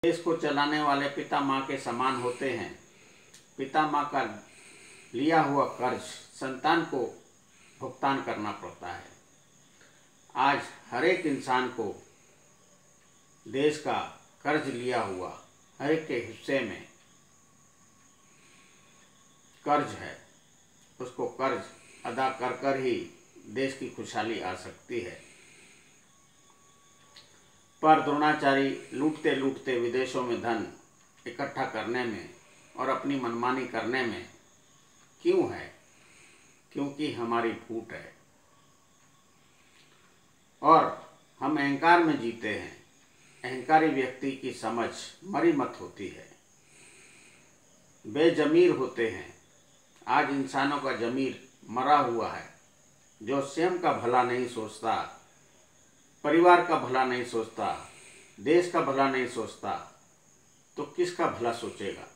देश को चलाने वाले पिता माँ के समान होते हैं। पिता माँ का लिया हुआ कर्ज संतान को भुगतान करना पड़ता है। आज हर एक इंसान को देश का कर्ज लिया हुआ हर एक के हिस्से में कर्ज है। उसको कर्ज अदा कर कर ही देश की खुशहाली आ सकती है। पर द्रोणाचार्य लूटते लूटते विदेशों में धन इकट्ठा करने में और अपनी मनमानी करने में क्यों है? क्योंकि हमारी फूट है और हम अहंकार में जीते हैं। अहंकारी व्यक्ति की समझ मरी मत होती है, बेजमीर होते हैं। आज इंसानों का जमीर मरा हुआ है। जो स्वयं का भला नहीं सोचता, परिवार का भला नहीं सोचता, देश का भला नहीं सोचता, तो किसका भला सोचेगा?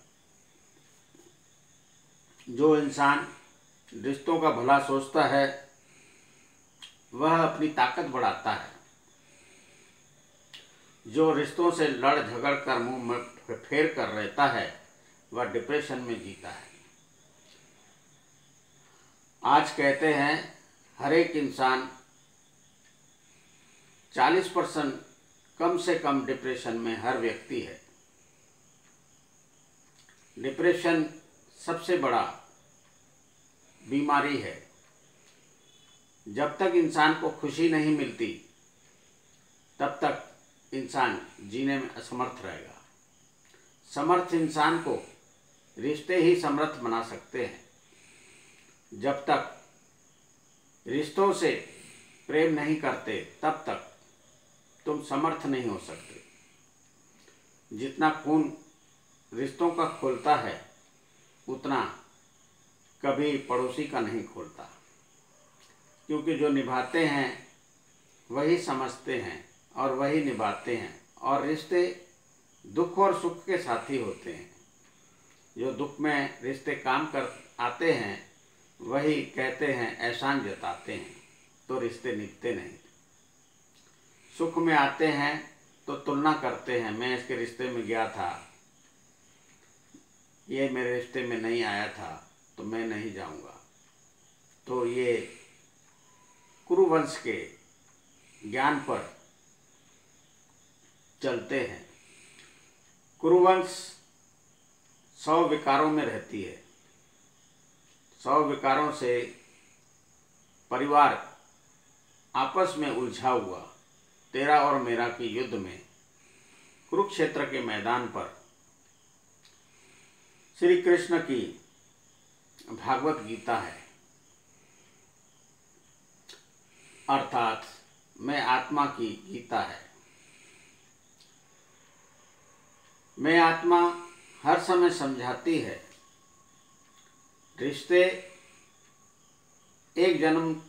जो इंसान रिश्तों का भला सोचता है वह अपनी ताकत बढ़ाता है। जो रिश्तों से लड़ झगड़ कर मुंह में फेर कर रहता है वह डिप्रेशन में जीता है। आज कहते हैं हर एक इंसान 40% कम से कम डिप्रेशन में हर व्यक्ति है। डिप्रेशन सबसे बड़ा बीमारी है। जब तक इंसान को खुशी नहीं मिलती तब तक इंसान जीने में असमर्थ रहेगा। समर्थ इंसान को रिश्ते ही समर्थ बना सकते हैं। जब तक रिश्तों से प्रेम नहीं करते तब तक तुम समर्थ नहीं हो सकते। जितना खून रिश्तों का खोलता है उतना कभी पड़ोसी का नहीं खोलता, क्योंकि जो निभाते हैं वही समझते हैं और वही निभाते हैं। और रिश्ते दुख और सुख के साथी होते हैं। जो दुख में रिश्ते काम कर आते हैं वही कहते हैं, एहसान जताते हैं, तो रिश्ते निभते नहीं। सुख में आते हैं तो तुलना करते हैं, मैं इसके रिश्ते में गया था, ये मेरे रिश्ते में नहीं आया था तो मैं नहीं जाऊंगा। तो ये कुरुवंश के ज्ञान पर चलते हैं। कुरुवंश 100 विकारों में रहती है। 100 विकारों से परिवार आपस में उलझा हुआ तेरा और मेरा की युद्ध में कुरुक्षेत्र के मैदान पर श्री कृष्ण की भागवत गीता है, अर्थात मैं आत्मा की गीता है। मैं आत्मा हर समय समझाती है, रिश्ते एक जन्म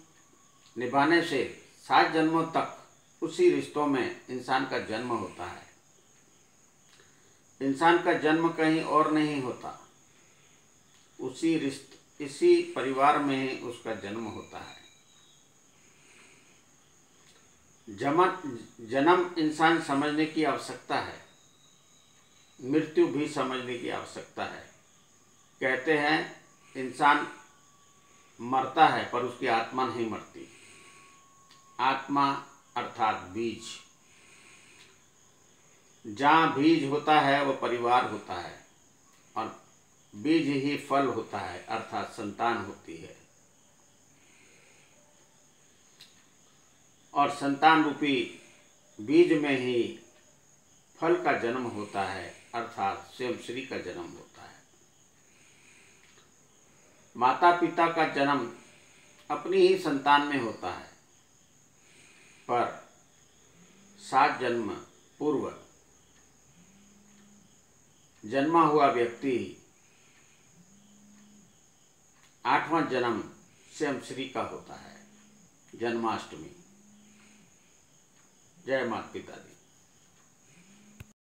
निभाने से 7 जन्मों तक उसी रिश्तों में इंसान का जन्म होता है। इंसान का जन्म कहीं और नहीं होता, इसी परिवार में ही उसका जन्म होता है। जन्म इंसान समझने की आवश्यकता है, मृत्यु भी समझने की आवश्यकता है। कहते हैं इंसान मरता है पर उसकी आत्मा नहीं मरती। आत्मा अर्थात बीज, जहाँ बीज होता है वो परिवार होता है और बीज ही फल होता है, अर्थात संतान होती है। और संतान रूपी बीज में ही फल का जन्म होता है, अर्थात स्वयं श्री का जन्म होता है। माता पिता का जन्म अपनी ही संतान में होता है, पर 7 जन्म पूर्व जन्मा हुआ व्यक्ति 8वां जन्म स्वयं श्री का होता है। जन्माष्टमी। जय माता पिता दी।